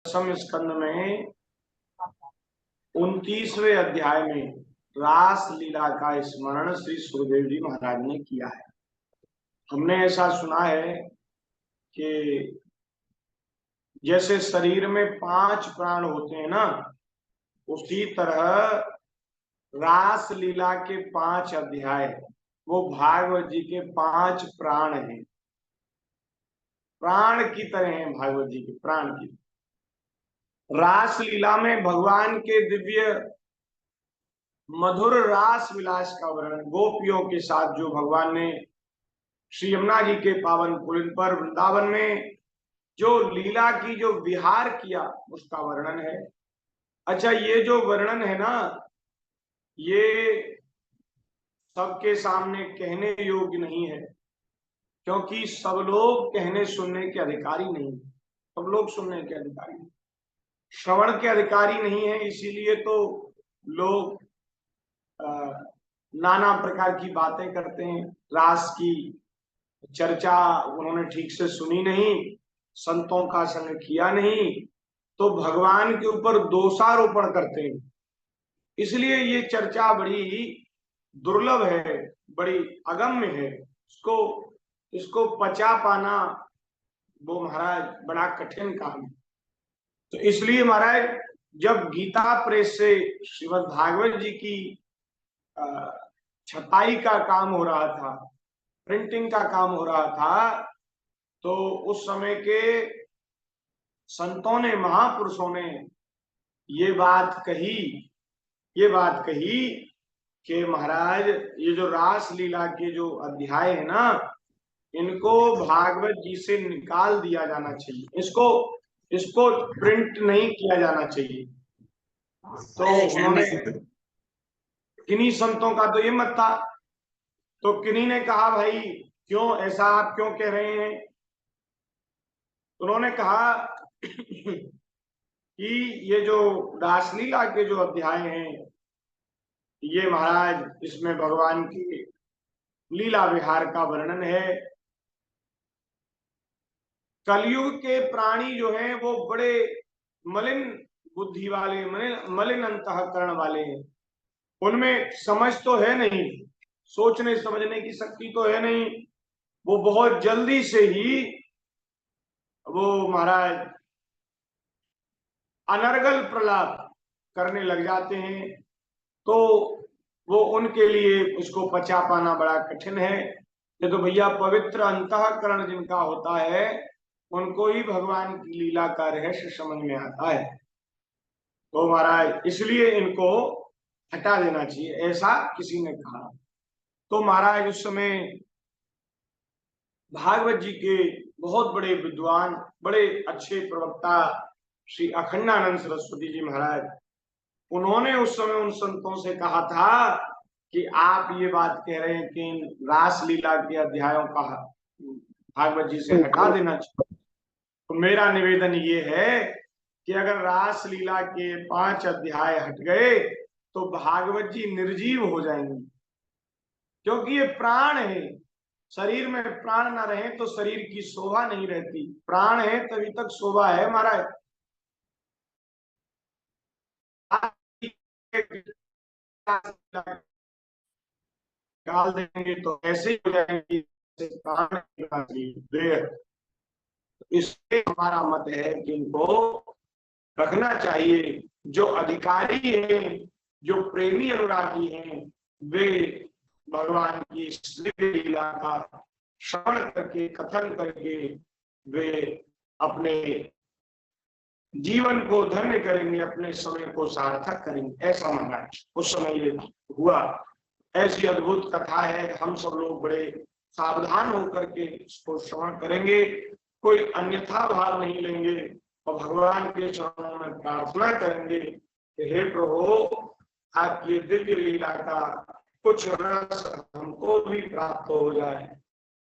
दशम स्कंद में 29वें अध्याय में रास लीला का स्मरण श्री सुखदेव जी महाराज ने किया है। हमने ऐसा सुना है कि जैसे शरीर में 5 प्राण होते हैं ना, उसी तरह रास लीला के 5 अध्याय वो भागवत जी के 5 प्राण हैं। प्राण की तरह हैं भागवत जी के, प्राण की। रास लीला में भगवान के दिव्य मधुर रास विलास का वर्णन, गोपियों के साथ जो भगवान ने श्री यमुना जी के पावन पुलिन पर वृंदावन में जो लीला की, जो विहार किया, उसका वर्णन है। अच्छा, ये जो वर्णन है ना, ये सबके सामने कहने योग्य नहीं है, क्योंकि सब लोग कहने सुनने के अधिकारी नहीं, सब लोग सुनने के अधिकारी नहीं, श्रवण के अधिकारी नहीं है। इसीलिए तो लोग नाना प्रकार की बातें करते हैं। रास की चर्चा उन्होंने ठीक से सुनी नहीं, संतों का संग किया नहीं, तो भगवान के ऊपर दोषारोपण करते हैं। इसलिए ये चर्चा बड़ी दुर्लभ है, बड़ी अगम्य है। इसको पचा पाना वो महाराज बड़ा कठिन काम है। तो इसलिए महाराज जब गीता प्रेस से श्रीमद् भागवत जी की छपाई का काम हो रहा था, प्रिंटिंग का काम हो रहा था, तो उस समय के संतों ने, महापुरुषों ने ये बात कही कि महाराज ये जो रास लीला के जो अध्याय है ना, इनको भागवत जी से निकाल दिया जाना चाहिए, इसको प्रिंट नहीं किया जाना चाहिए। तो उन्होंने, किन्हीं संतों का तो ये मत था, तो किन्हीं ने कहा भाई क्यों ऐसा आप क्यों कह रहे हैं? उन्होंने कहा कि ये जो रासलीला के जो अध्याय हैं, ये महाराज इसमें भगवान की लीला विहार का वर्णन है। कलयुग के प्राणी जो हैं वो बड़े मलिन बुद्धि वाले, मलिन अंतःकरण वाले हैं। उनमें समझ तो है नहीं, सोचने समझने की शक्ति तो है नहीं। वो बहुत जल्दी से ही वो महाराज अनर्गल प्रलाप करने लग जाते हैं। तो वो उनके लिए उसको पचा पाना बड़ा कठिन है। ये तो भैया पवित्र अंतःकरण जिनका होता है, उनको ही भगवान की लीला का रहस्य समझ में आता है। तो महाराज इसलिए इनको हटा देना चाहिए, ऐसा किसी ने कहा। तो महाराज उस समय भागवत जी के बहुत बड़े विद्वान, बड़े अच्छे प्रवक्ता श्री अखंडानंद सरस्वती जी महाराज, उन्होंने उस समय उन संतों से कहा था कि आप ये बात कह रहे हैं कि रास लीला के अध्यायों का भागवत जी से हटा देना चाहिए। तो मेरा निवेदन ये है कि अगर रास लीला के 5 अध्याय हट गए तो भागवत जी निर्जीव हो जाएंगे, क्योंकि ये प्राण है। शरीर में प्राण ना रहे तो शरीर की शोभा नहीं रहती, प्राण है तभी तक शोभा है महाराज। डाल देंगे तो ऐसे ही हो जाएंगे प्राण। इसलिए हमारा मत है कि इनको रखना चाहिए। जो अधिकारी हैं, जो प्रेमी अनुरागी हैं, वे भगवान की दिव्य लीला का श्रवण करके, कथन करके वे अपने जीवन को धन्य करेंगे, अपने समय को सार्थक करेंगे। ऐसा माना उस समय ये हुआ। ऐसी अद्भुत कथा है, हम सब लोग बड़े सावधान होकर के इसको श्रवण करेंगे, कोई अन्यथा भाव नहीं लेंगे और भगवान के चरणों में प्रार्थना करेंगे कि हे प्रभु, आपकी दिव्य लीला का कुछ रस हमको भी प्राप्त हो जाए,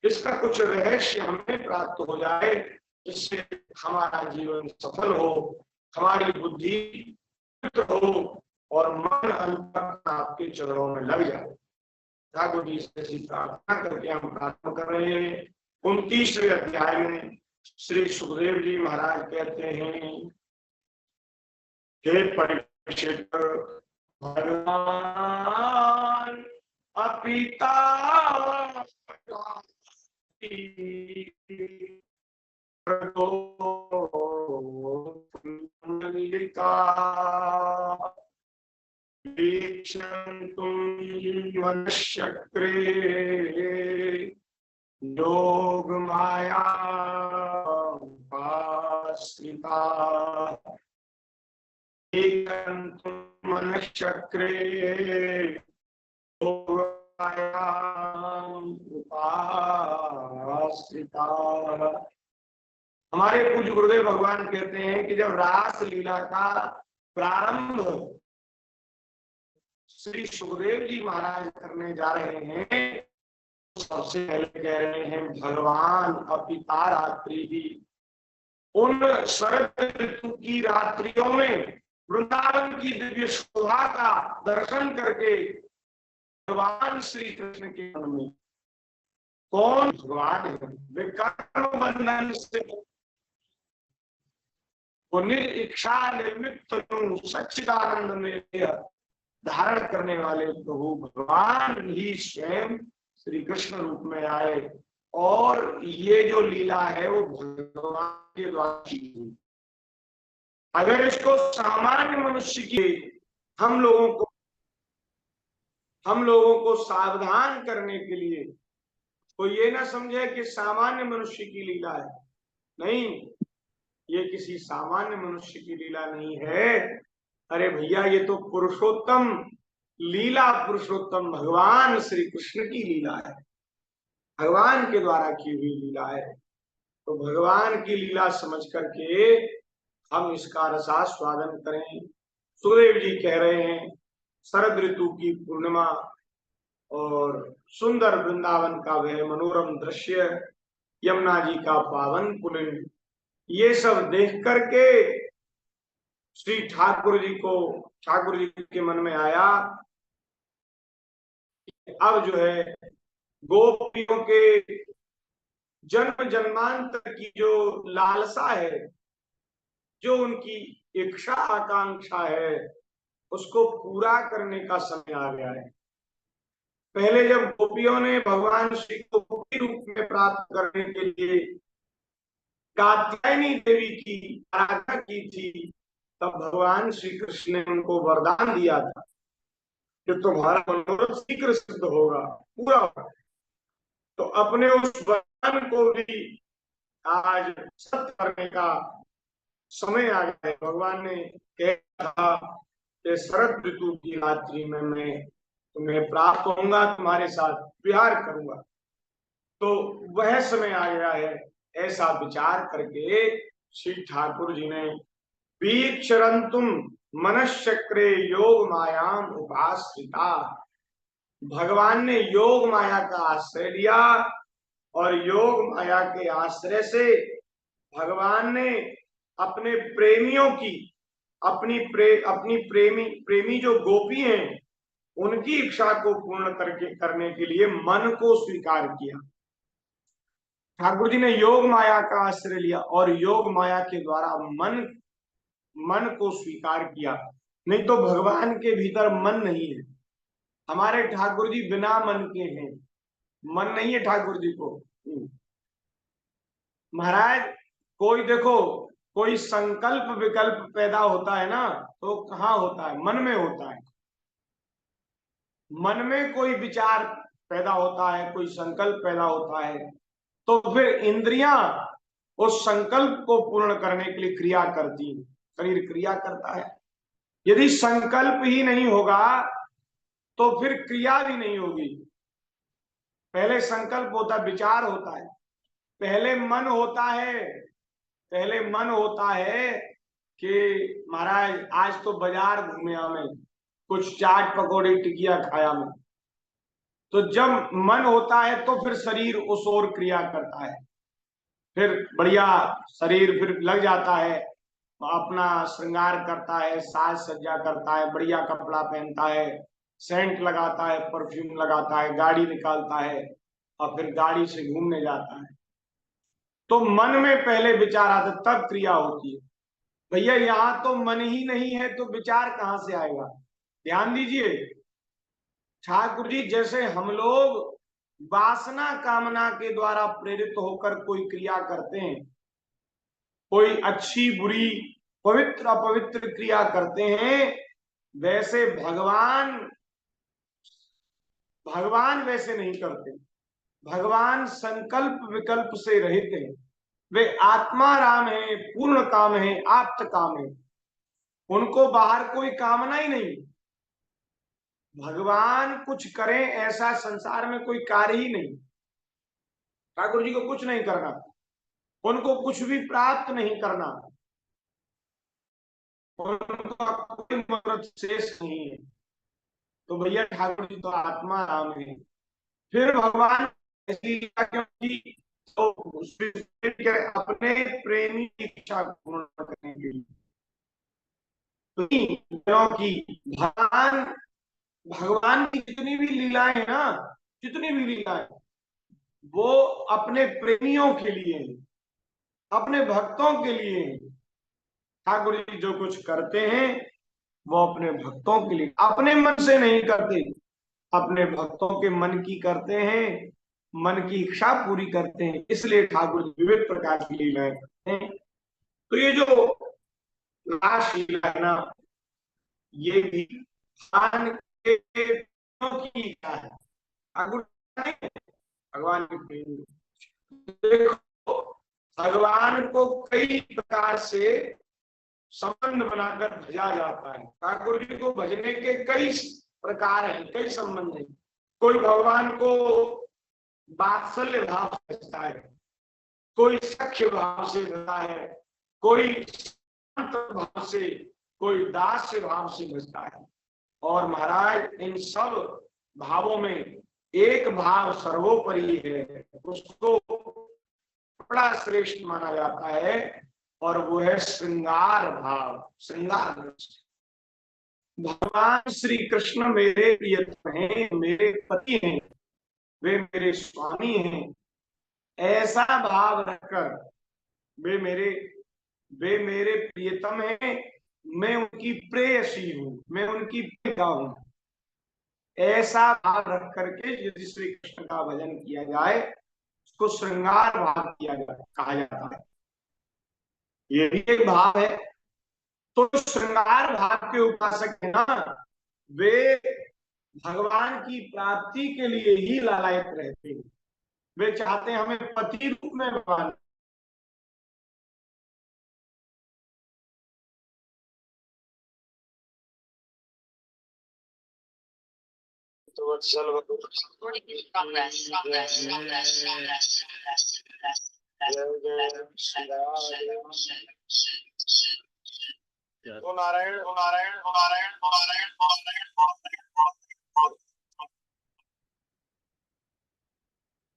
इसका कुछ रहस्य हमें प्राप्त हो जाए, जिससे हमारा जीवन सफल हो, हमारी बुद्धि हो और मन अंततः आपके चरणों में लग जाए। ठाकुर जी से प्रार्थना करके हम प्रार्थना कर रहे हैं। 29वें अध्याय में श्री सुखदेव जी महाराज कहते हैं हे परीक्षित, भगवान अपिता मल्लिका वीक्षन्तुं मनश्चक्रे योगमाया उपाश्रिता। वीक्षन्तुं मनश्चक्रे योगमाया उपाश्रिता। हमारे पूज्य गुरुदेव भगवान कहते हैं कि जब रास लीला का प्रारंभ श्री सुखदेव जी महाराज करने जा रहे हैं, सबसे पहले कह रहे हैं भगवान अपिता रात्रि ही। उन शरद ऋतु की रात्रियों में वृंदावन की दिव्य शोभा का दर्शन करके भगवान श्री कृष्ण के मन में कौन भगवान है, वे कर्म बंधन से इच्छा निर्मित सच्चिदानंद में धारण करने वाले प्रभु भगवान ही स्वयं श्री कृष्ण रूप में आए, और ये जो लीला है वो भगवान के द्वारा की हुई। अगर इसको सामान्य मनुष्य की हम लोगों को सावधान करने के लिए तो ये ना समझे कि सामान्य मनुष्य की लीला है, नहीं, ये किसी सामान्य मनुष्य की लीला नहीं है। अरे भैया, ये तो पुरुषोत्तम लीला, पुरुषोत्तम भगवान श्री कृष्ण की लीला है, भगवान के द्वारा की हुई लीला है। तो भगवान की लीला समझ करके हम इसका रसास्वादन करें। सुखदेव जी कह रहे हैं शरद ऋतु की पूर्णिमा और सुंदर वृंदावन का वह मनोरम दृश्य, यमुना जी का पावन पुलिन, ये सब देख करके श्री ठाकुर जी के मन में आया, अब जो है गोपियों के जन्म जन्मांतर की जो लालसा है, जो उनकी इच्छा आकांक्षा है, उसको पूरा करने का समय आ गया है। पहले जब गोपियों ने भगवान श्री को गोपी रूप में प्राप्त करने के लिए कात्यायनी देवी की आराधना की थी, तब भगवान श्री कृष्ण ने उनको वरदान दिया था कि तुम्हारा मनोरथ शीघ्र सिद्ध होगा, पूरा होगा। तो अपने उस वरदान को भी आज सत्य करने का समय आ गया है। भगवान ने कहा कि शरद ऋतु की रात्रि में मैं तुम्हें प्राप्त होऊंगा, तुम्हारे साथ विहार करूंगा। तो वह समय आ गया है। ऐसा विचार करके श्री ठाकुर जी ने वीक्षरंतुम मनश्चक्रे योग मायाम उपाश्रिता, भगवान ने योग माया का आश्रय लिया, और योग माया के आश्रय से भगवान ने अपने प्रेमियों की अपनी प्रेमी जो गोपी हैं, उनकी इच्छा को पूर्ण करने के लिए मन को स्वीकार किया। ठाकुर जी ने योग माया का आश्रय लिया और योग माया के द्वारा मन को स्वीकार किया। नहीं तो भगवान के भीतर मन नहीं है। हमारे ठाकुर जी बिना मन के हैं, मन नहीं है ठाकुर जी को। महाराज, कोई देखो, कोई संकल्प विकल्प पैदा होता है ना, तो कहाँ होता है? मन में होता है। मन में कोई विचार पैदा होता है, कोई संकल्प पैदा होता है, तो फिर इंद्रियां उस संकल्प को पूर्ण करने के लिए क्रिया करती हैं, शरीर क्रिया करता है। यदि संकल्प ही नहीं होगा तो फिर क्रिया भी नहीं होगी। पहले संकल्प होता है, विचार होता है, पहले मन होता है कि महाराज आज तो बाजार घूमे हमें, कुछ चाट पकौड़ी टिकिया खाया में। तो जब मन होता है तो फिर शरीर उस ओर क्रिया करता है, फिर बढ़िया शरीर फिर लग जाता है, अपना श्रृंगार करता है, साज सज्जा करता है, बढ़िया कपड़ा पहनता है, सेंट लगाता है, परफ्यूम लगाता है, गाड़ी निकालता है और फिर गाड़ी से घूमने जाता है। तो मन में पहले विचार आते, तब क्रिया होती है। भैया यहाँ तो मन ही नहीं है तो विचार कहाँ से आएगा। ध्यान दीजिए ठाकुर जी, जैसे हम लोग वासना कामना के द्वारा प्रेरित होकर कोई क्रिया करते हैं, कोई अच्छी बुरी पवित्र अपवित्र क्रिया करते हैं, वैसे भगवान वैसे नहीं करते। भगवान संकल्प विकल्प से रहित है। वे आत्मा राम है, पूर्ण काम है, आप्त काम है। उनको बाहर कोई कामना ही नहीं। भगवान कुछ करें ऐसा संसार में कोई कार्य ही नहीं। ठाकुर जी को कुछ नहीं करना, उनको कुछ भी प्राप्त नहीं करना, उनका कोई मदद शेष नहीं है। तो भैया ठाकुर जी तो आत्मा राम है। फिर भगवान ऐसी क्योंकि तो अपने प्रेमी की इच्छा पूर्ण करने के लिए, क्योंकि भगवान भगवान की जितनी भी लीलाएं है ना, जितनी भी लीलाएं वो अपने प्रेमियों के लिए, अपने भक्तों के लिए। ठाकुर जी जो कुछ करते हैं वो अपने भक्तों के लिए, अपने मन से नहीं करते, अपने भक्तों के मन की करते हैं, मन की इच्छा पूरी करते हैं। इसलिए ठाकुर जी विविध प्रकार की लीलाएं करते हैं। तो ये जो रास लीला है ना, ये भी भगवान के की लीला है। ठाकुर भगवान के प्रेम। देखो भगवान को कई प्रकार से संबंध बनाकर भजा जाता है। ठाकुर जी को भजने के कई प्रकार हैं, कई संबंध हैं। कोई भगवान को वात्सल्य भाव से भजता है, कोई सख्य भाव से भजता है, कोई शांत भाव से, कोई दास्य भाव से भजता है। और महाराज इन सब भावों में एक भाव सर्वोपरि है, उसको बड़ा श्रेष्ठ माना जाता है, और वो है श्रृंगार भाव, श्रृंगार। भगवान श्री कृष्ण मेरे प्रियतम हैं, मेरे पति हैं, वे मेरे स्वामी हैं, ऐसा भाव रखकर वे मेरे प्रियतम हैं, मैं उनकी प्रेयसी हूं, मैं उनकी प्रिया हूं। ऐसा भाव रख करके यदि श्री कृष्ण का भजन किया जाए उसको श्रृंगार भाव कहा जाता है। ये भी एक भाव है। तो श्रृंगार भाव के उपासक है ना, वे भगवान की प्राप्ति के लिए ही लालायित रहते हैं। वे चाहते हैं हमें पति रूप में भगवान। तो नारायण नारायण नारायण नारायण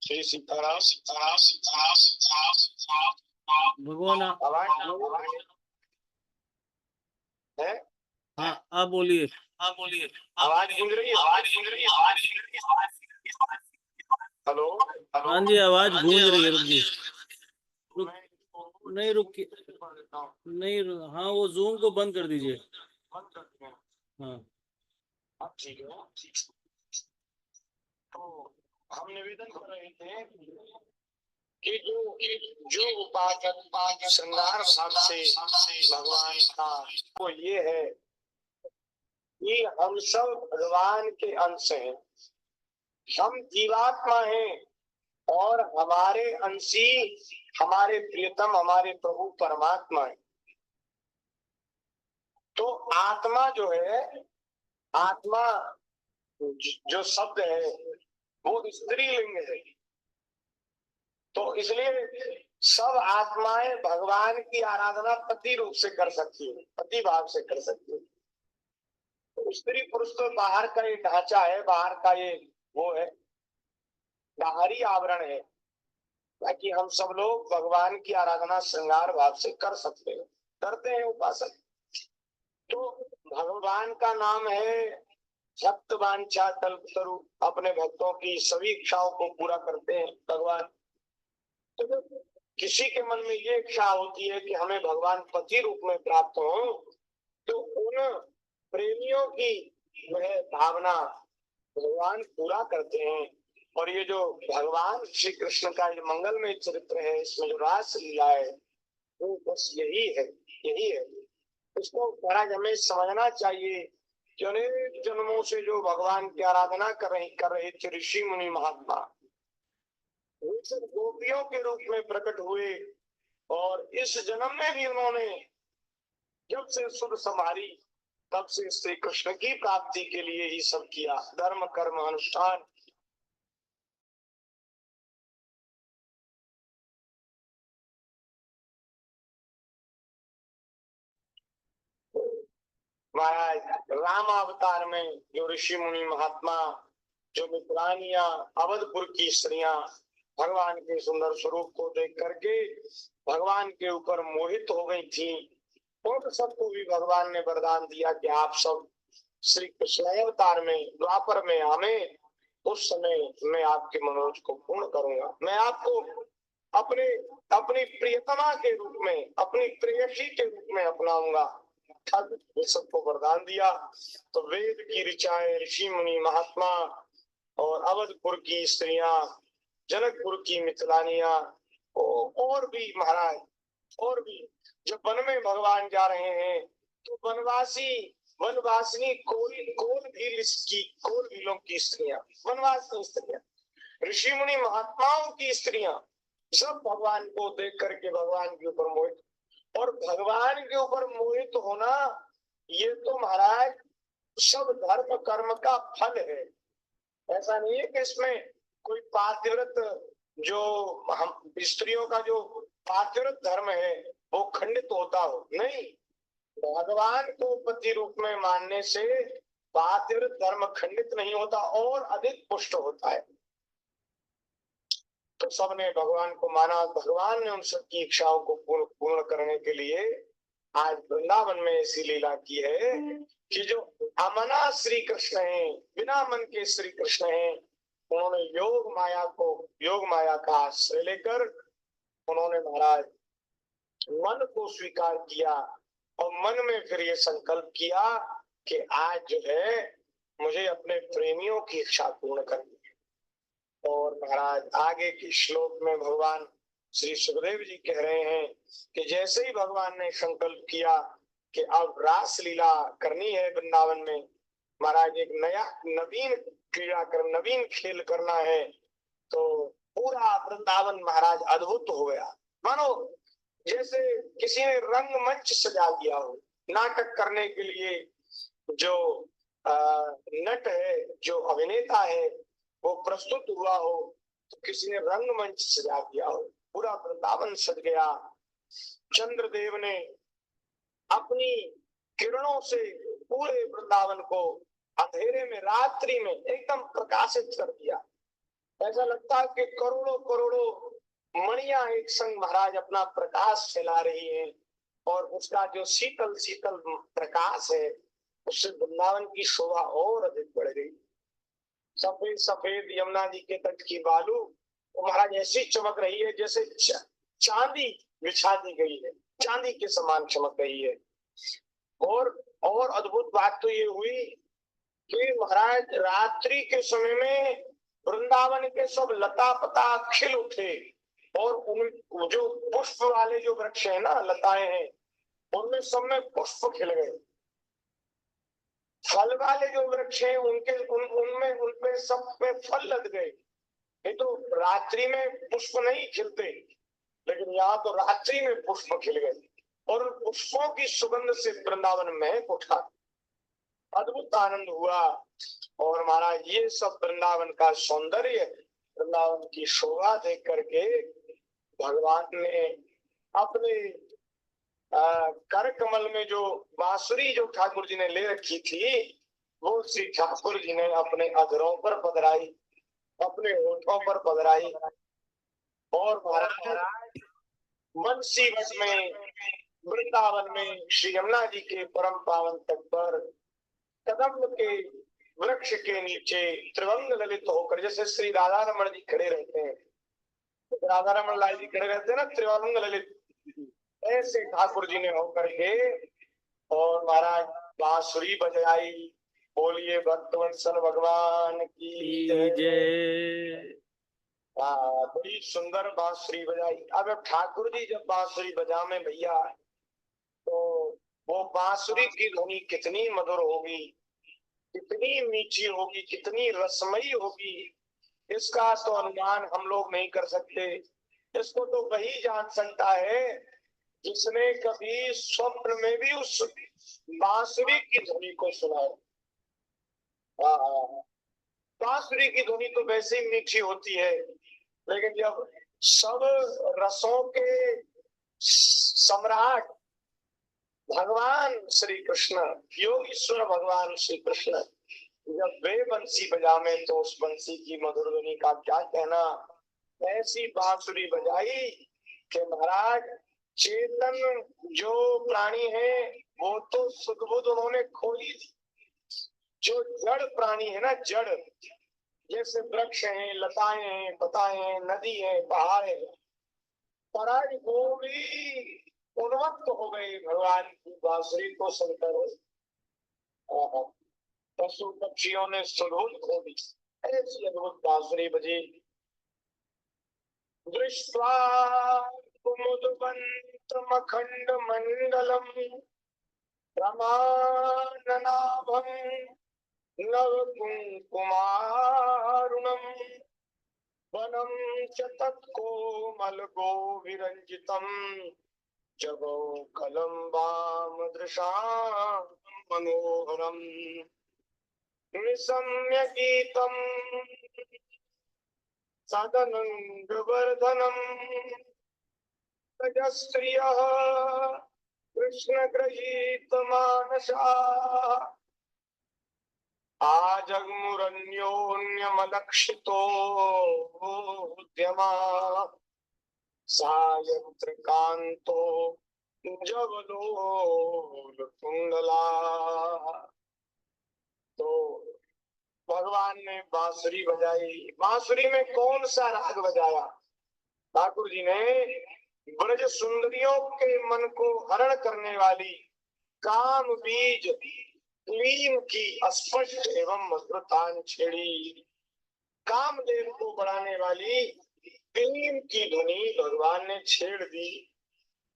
श्री सीताराम सीताराम सीताराम सीताराम भगवान है। हाँ आप बोलिए, आप बोलिए, आवाज गूंज रही है, आवाज गूंज रही है, आवाज गूंज रही है। हेलो हाँ जी आवाज गूंज रही है। रुक जी, नहीं रुक नहीं, हाँ वो जूम को बंद कर दीजिए। हाँ ठीक है। तो हम निवेदन कर रहे थे कि जो उपासक श्रृंगार भाव से भगवान का वो ये है कि हम सब भगवान के अंश हैं, हम जीवात्मा हैं, और हमारे अंशी हमारे प्रियतम हमारे प्रभु परमात्मा है। तो आत्मा जो है, आत्मा जो शब्द है वो स्त्रीलिंग है। तो इसलिए सब आत्माएं भगवान की आराधना पति रूप से कर सकती है, पति भाव से कर सकती है। तो स्त्री पुरुष तो बाहर का ये ढांचा है, बाहर का ये वो है, बाहरी आवरण है, ताकि हम सब लोग भगवान की आराधना श्रृंगार भाव से कर सकते हैं, करते हैं उपासक। तो भगवान का नाम है भक्त वांछा कल्पतरु, अपने भक्तों की सभी इच्छाओं को पूरा करते हैं भगवान। तो किसी के मन में ये इच्छा होती है कि हमें भगवान पति रूप में प्राप्त हो, तो उन प्रेमियों की वह भावना भगवान पूरा करते हैं। और ये जो भगवान श्री कृष्ण का ये मंगलमय चरित्र है, इसमें जो रास लीला है, वो बस यही है, यही है। इसको महाराज हमें समझना चाहिए कि अनेक जन्मों से जो भगवान की आराधना कर रहे थे ऋषि मुनि महात्मा, वो सब गोपियों के रूप में प्रकट हुए, और इस जन्म में भी उन्होंने जब से सुध संभाली तब से श्री कृष्ण की प्राप्ति के लिए ही सब किया, धर्म कर्म अनुष्ठान। महाराज राम अवतार में जो ऋषि मुनि महात्मा, जो मित्रानिया अवधपुर की स्त्रियां भगवान के सुंदर स्वरूप को देख करके भगवान के ऊपर मोहित हो गई थी, उन सबको भी भगवान ने वरदान दिया कि आप सब श्री कृष्ण अवतार में द्वापर में आवे, उस समय मैं आपके मनोरथ को पूर्ण करूंगा, मैं आपको अपने अपनी प्रियतमा के रूप में, अपनी प्रेयसी के रूप में अपनाऊंगा। ये सबको वरदान दिया। तो वेद की ऋचाएं, ऋषि मुनि महात्मा और अवधपुर की स्त्रियां, जनकपुर की मिथिलानिया और भी महाराज, और भी जब वन में भगवान जा रहे हैं तो वनवासिनी कोल भीलों की स्त्रियां, वनवासिनी स्त्रियां, ऋषि मुनि महात्माओं की स्त्रियां, सब भगवान को देख करके भगवान के ऊपर मोहित। और भगवान के ऊपर मोहित होना ये तो महाराज सब धर्म कर्म का फल है। ऐसा नहीं है कि इसमें कोई पातिव्रत, जो हम स्त्रियों का जो पातिव्रत धर्म है वो खंडित होता हो, नहीं। भगवान को पति रूप में मानने से पातिव्रत धर्म खंडित नहीं होता और अधिक पुष्ट होता है। तो सबने भगवान को माना, भगवान ने उन सबकी इच्छाओं को पूर्ण करने के लिए आज वृंदावन में ऐसी लीला की है कि जो अमना श्री कृष्ण हैं, बिना मन के श्री कृष्ण हैं, उन्होंने योग माया का आश्रय लेकर उन्होंने महाराज मन को स्वीकार किया और मन में फिर ये संकल्प किया कि आज जो है मुझे अपने प्रेमियों की इच्छा पूर्ण करनी है। और महाराज आगे के श्लोक में भगवान श्री सुखदेव जी कह रहे हैं कि जैसे ही भगवान ने संकल्प किया कि अब रास लीला करनी है वृंदावन में, महाराज एक नवीन खेल करना है, तो पूरा वृंदावन महाराज अद्भुत हो गया। मानो जैसे किसी ने रंगमंच सजा दिया हो, नाटक करने के लिए जो नट है, जो अभिनेता है, वो प्रस्तुत हुआ हो, तो किसी ने रंगमंच सजा दिया हो, पूरा वृंदावन सज गया। चंद्रदेव ने अपनी किरणों से पूरे वृंदावन को अंधेरे में, रात्रि में एकदम प्रकाशित कर दिया। ऐसा लगता है कि करोड़ों करोड़ों मणियां एक संग महाराज अपना प्रकाश फैला रही हैं, और उसका जो शीतल शीतल प्रकाश है उससे वृंदावन की शोभा और अधिक बढ़ गई। सफेद सफेद यमुना जी के तट की बालू महाराज ऐसी चमक रही है जैसे चांदी बिछा दी गई है, चांदी के समान चमक रही है। और अद्भुत बात तो ये हुई कि महाराज रात्रि के समय में वृंदावन के सब लता पता खिल उठे, और उन जो पुष्प वाले जो वृक्ष है ना, लताएं हैं, उनमें सब में पुष्प खिल गए। फल वाले जो वृक्ष हैं उनमें सब में फल लग गए। ये तो रात्रि में पुष्प नहीं खिलते, लेकिन यहाँ तो रात्रि में पुष्प खिल गए, और उन पुष्पों की सुगंध से वृंदावन महक उठा, अद्भुत आनंद हुआ। और महाराज ये सब वृंदावन का सौंदर्य, वृंदावन की शोभा देख करके भगवान ने अपने कर कमल में जो बांसुरी जो ठाकुर जी ने ले रखी थी, वो श्री ठाकुर जी ने अपने अधरों पर पधराई, अपने होठों पर पधराई। और महाराज बंसीवट में, वृंदावन में श्री यमुना जी के परम पावन तट पर कदम के वृक्ष के नीचे त्रिभंग ललित होकर, जैसे श्री राधा रमण जी खड़े रहते हैं, राधा रमन लाल जी खड़े रहते हैं ना, त्रिवंग ललित, ऐसे ठाकुर जी ने होकर के और महाराज बांसुरी बजाई। बोलिए भक्तवत्सल भगवान की जय। बड़ी सुंदर बांसुरी बजाई। अब ठाकुर जी जब बांसुरी बजावे भैया, तो वो बांसुरी की ध्वनि कितनी मधुर होगी, कितनी मीठी होगी, कितनी रसमयी होगी, इसका तो अनुमान हम लोग नहीं कर सकते। इसको तो वही जान सकता है जिसने कभी स्वप्न में भी उस बांसुरी की ध्वनि को सुना हो। बांसुरी की ध्वनि तो वैसे ही मीठी होती है, लेकिन जब सब रसों के सम्राट भगवान श्री कृष्ण, योगीश्वर भगवान श्री कृष्ण, जब वे बंसी बजावे तो उस बंसी की मधुर ध्वनि का क्या कहना। ऐसी बांसुरी बजाई कि महाराज चेतन जो प्राणी है वो तो सुध-बुध उन्होंने खोई थी। जो जड़ प्राणी है ना, जड़, जैसे वृक्ष हैं, लताएं हैं, पताएं हैं, नदी है, पहाड़ है, पराग वो भी उन्मत्त हो गए भगवान की बांसुरी को सुनकर। पशु पक्षियों ने सुधुत खो दी। ऐसी अद्भुत बांसुरी बजी। दृष्ट्वा कुमुदवन्तमखण्ड मंडलम रमाननाभं नवकुङ्कुमारुणं वनं च तत्कोमलगो विरञ्जितं जगौकलं वामदृशां मनोहरम् निशम्य गीतम् सदनन्दवर्धनम् तजस्त्रियः कृष्णगृहीतमानसा आजग्मुरन्योन्यमलक्षितो उद्यमा सायन्त्रिकान्तो जवलोलकुण्डला। तो भगवान ने बांसुरी बजाई। बांसुरी में कौन सा राग बजाया? ठाकुर जी ने ब्रज सुंदरियों के मन को हरण करने वाली काम बीज क्लीम की स्पष्ट एवं मधुरतान छेड़ी। कामदेव को बढ़ाने वाली क्लीम की ध्वनि भगवान ने छेड़ दी।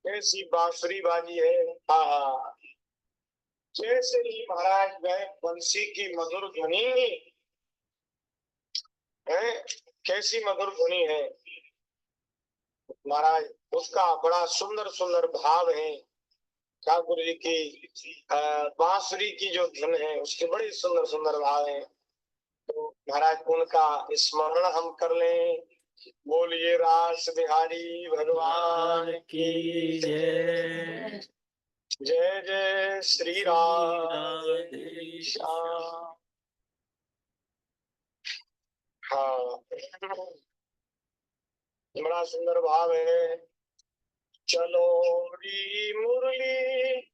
ऐसी बांसुरी बाजी है। जैसे ही महाराज गए, बंसी की मधुर ध्वनि है, कैसी मधुर ध्वनि है महाराज। उसका बड़ा सुंदर सुंदर भाव है। ठाकुर जी की बांसुरी की जो धुन है उसके बड़े सुंदर सुंदर भाव है। तो महाराज उनका स्मरण हम कर लें। बोलिए रास बिहारी भगवान की जय। जय जय श्री राधे श्याम। हाँ, बड़ा सुंदर भाव है। चलो री मुरली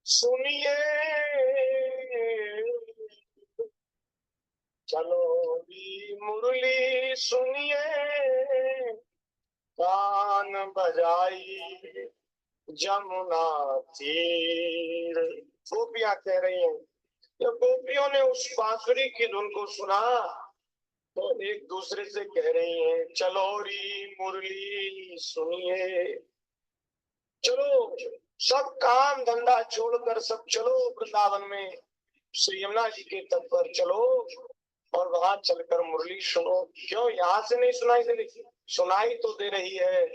सुनिए, चलो री मुरली सुनिए, कान बजाई जमुना तीर। गोपियां कह रही हैं, जब गोपियों ने उस बांसुरी की धुन को सुना तो एक दूसरे से कह रही हैं, चलो री मुरली सुनिए। चलो सब काम धंधा छोड़कर सब चलो वृंदावन में श्री यमुना जी के तट पर चलो और वहां चलकर मुरली सुनो। क्यों यहाँ से नहीं सुनाई दे रही? सुनाई तो दे रही है,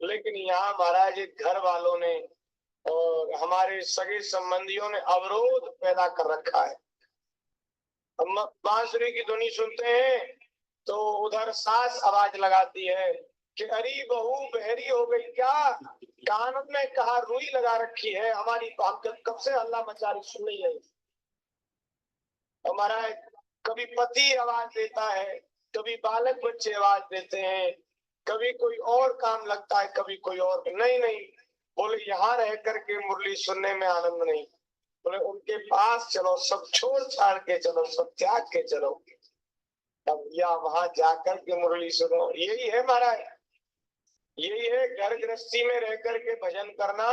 लेकिन यहाँ महाराज घर वालों ने और हमारे सगे संबंधियों ने अवरोध पैदा कर रखा है। हम बांसुरी की ध्वनि सुनते हैं तो उधर सास आवाज लगाती है कि अरे बहू बहरी हो गई क्या, कान में कहा रुई लगा रखी है, हमारी कब से हल्ला मचा रही सुन रही है। हमारा कभी पति आवाज देता है, कभी बालक बच्चे आवाज देते हैं, कभी कोई और काम लगता है, कभी कोई और। नहीं नहीं, बोले यहाँ रह करके मुरली सुनने में आनंद नहीं। बोले उनके पास चलो, सब छोड़ छाड़ के चलो, सब त्याग के चलो, अब या वहां जाकर के मुरली सुनो। यही है महाराज। यही है घर गृहस्थी में रह करके भजन करना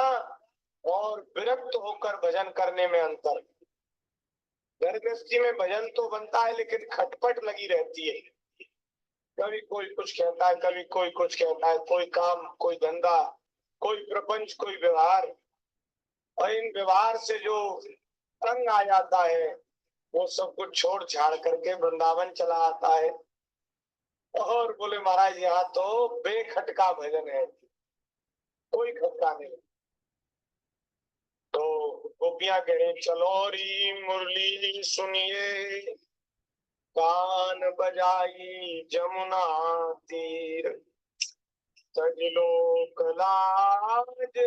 और विरक्त होकर भजन करने में अंतर। घर गृहस्थी में भजन तो बनता है लेकिन खटपट लगी रहती है, कभी कोई कुछ कहता है, कभी कोई कुछ कहता है, कोई काम, कोई धंधा, कोई प्रपंच, कोई व्यवहार, और इन व्यवहार से जो तंग आ जाता है वो सब कुछ छोड़ छाड़ करके वृंदावन चला आता है और बोले महाराज यहाँ तो बेखटका भजन है, कोई खटका नहीं। तो गोपियां कहें चलो री मुरली सुनिए, कान बजाई जमुना तीर, तज लोक लाज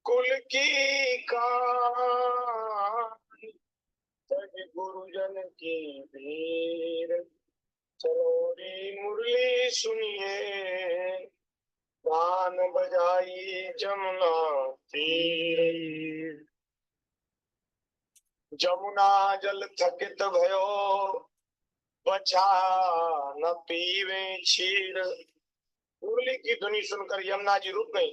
कुल की कान, तज गुरुजन की भीड़, चलो री मुरली सुनिए, कान बजाई जमुना तीर। जमुना जल थकित भयो, बचा न पीवे क्षीर। मुरली की ध्वनि सुनकर यमुना जी रुक गई,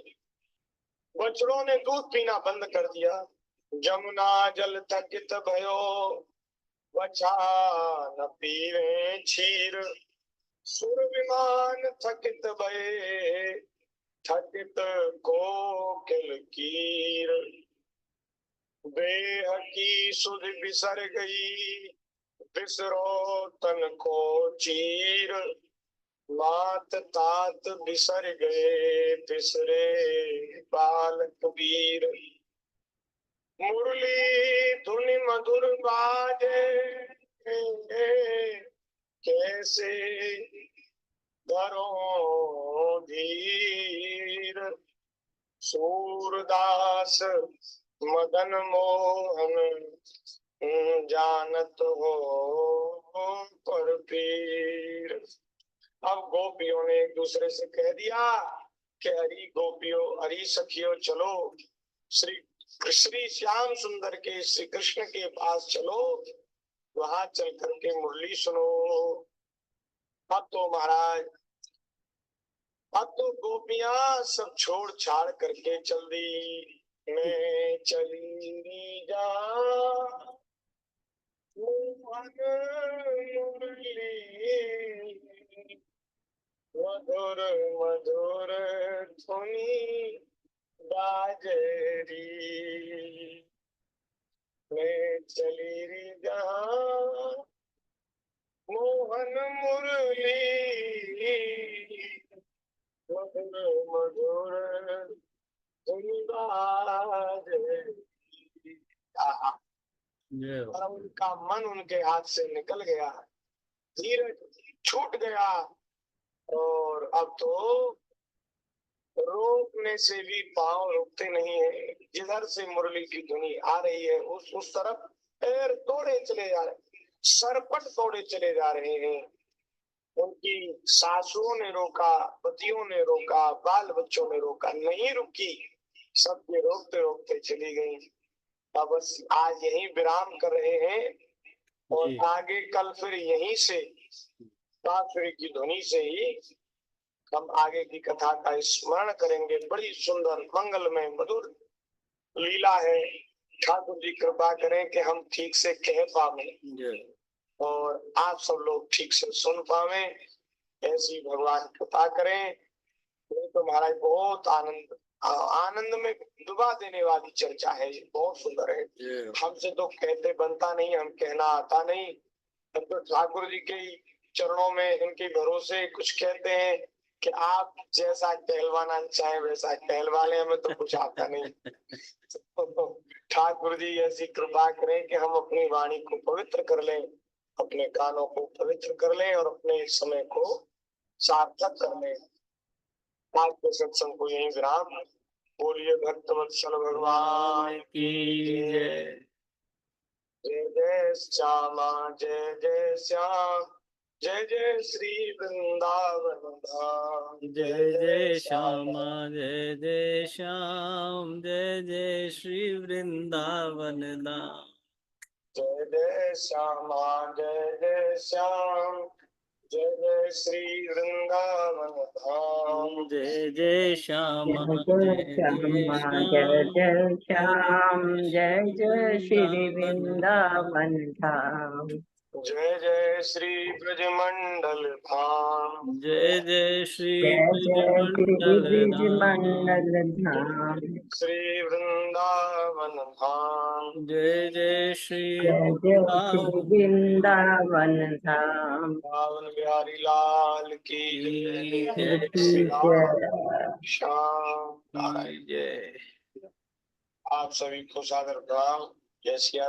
बछड़ों ने दूध पीना बंद कर दिया। जमुना जल थकित भयो, बचा न पीवे क्षीर। सुर विमान थकित भये, थकित कोकिल कीर। देह की सुध बिसर गई, बिसरो तन को चीर। मात तात बिसर गए, बिसरे बाल कबीर। मुरली धुनि मधुर बाजे, कैसे धरो धीर। सूरदास मदन मोहन, जानत हो पर पीर। अब गोपियों ने एक दूसरे से कह दिया कि हरी गोपियों, हरी सखियों, चलो श्री श्री श्याम सुंदर के, श्री कृष्ण के पास चलो, वहां चल करके मुरली सुनो। अब तो महाराज, अब तो गोपियां सब छोड़ छाड़ करके चल दी। मैं चली जा मोहन मुरली, मधुर मधुर धुनी बाजरी। मैं चली री जा मोहन मुरली, मधुर मधुर धुनी बाजरी। और उनका मन उनके हाथ से निकल गया, धीरज छूट गया, और अब तो रोकने से भी पांव रुकते नहीं है। जिधर से मुरली की धुनी आ रही है उस तरफ पैर तोड़े चले जा रहे, सरपट तोड़े चले जा रहे हैं। उनकी सासुओं ने रोका, पतियों ने रोका, बाल बच्चों ने रोका, नहीं रुकी, सबके रोकते रोकते चली गई। अब बस आज यहीं विराम कर रहे हैं और आगे कल फिर यहीं से बांसुरी की ध्वनि से ही हम आगे की कथा का स्मरण करेंगे। बड़ी सुंदर मंगलमय मधुर लीला है। ठाकुर जी कृपा करें कि हम ठीक से कह पावे और आप सब लोग ठीक से सुन पावे, ऐसी भगवान कृपा करें। तो महाराज बहुत आनंद में डुबा देने वाली चर्चा है, बहुत सुंदर है। हमसे तो कहते बनता नहीं, हम कहना आता नहीं, तो ठाकुर जी के चरणों में इनके भरोसे कुछ कहते हैं कि आप जैसा कहलवाना चाहे वैसा कहलवा लें, हमें तो कुछ आता नहीं। ठाकुर जी ऐसी कृपा करें कि हम अपनी वाणी को पवित्र कर लें, अपने कानों को पवित्र कर लें और अपने समय को सार्थक कर लें। आज के सत्संग को यहीं विराम। बोलिए भक्तवत्सल भगवान की जय। जय जय श्यामा जय जय श्याम, जय जय श्री वृंदावन धाम। जय जय श्यामा जय जय श्याम, जय जय श्री वृंदावन धाम। जय जय श्यामा जय जय श्याम, जय जय श्री वृंदावन धाम। जय जय श्यामा जय जय श्यामा जय जय श्याम जय श्याम, जय जय श्री वृंदावन धाम। जय जय श्री ब्रजमंडल धाम। जय जय श्री जय जय श्री ब्रजमंडल ब्रिज धाम। मंडल धाम। श्री वृंदावन धाम। जय जय श्री जय जय श्री वृंदावन धाम। पावन बिहारी लाल की जय। जय श्री की राम जय। श्याम नारायण। जय। आप सभी को सादर प्रणाम। जय सिया राम।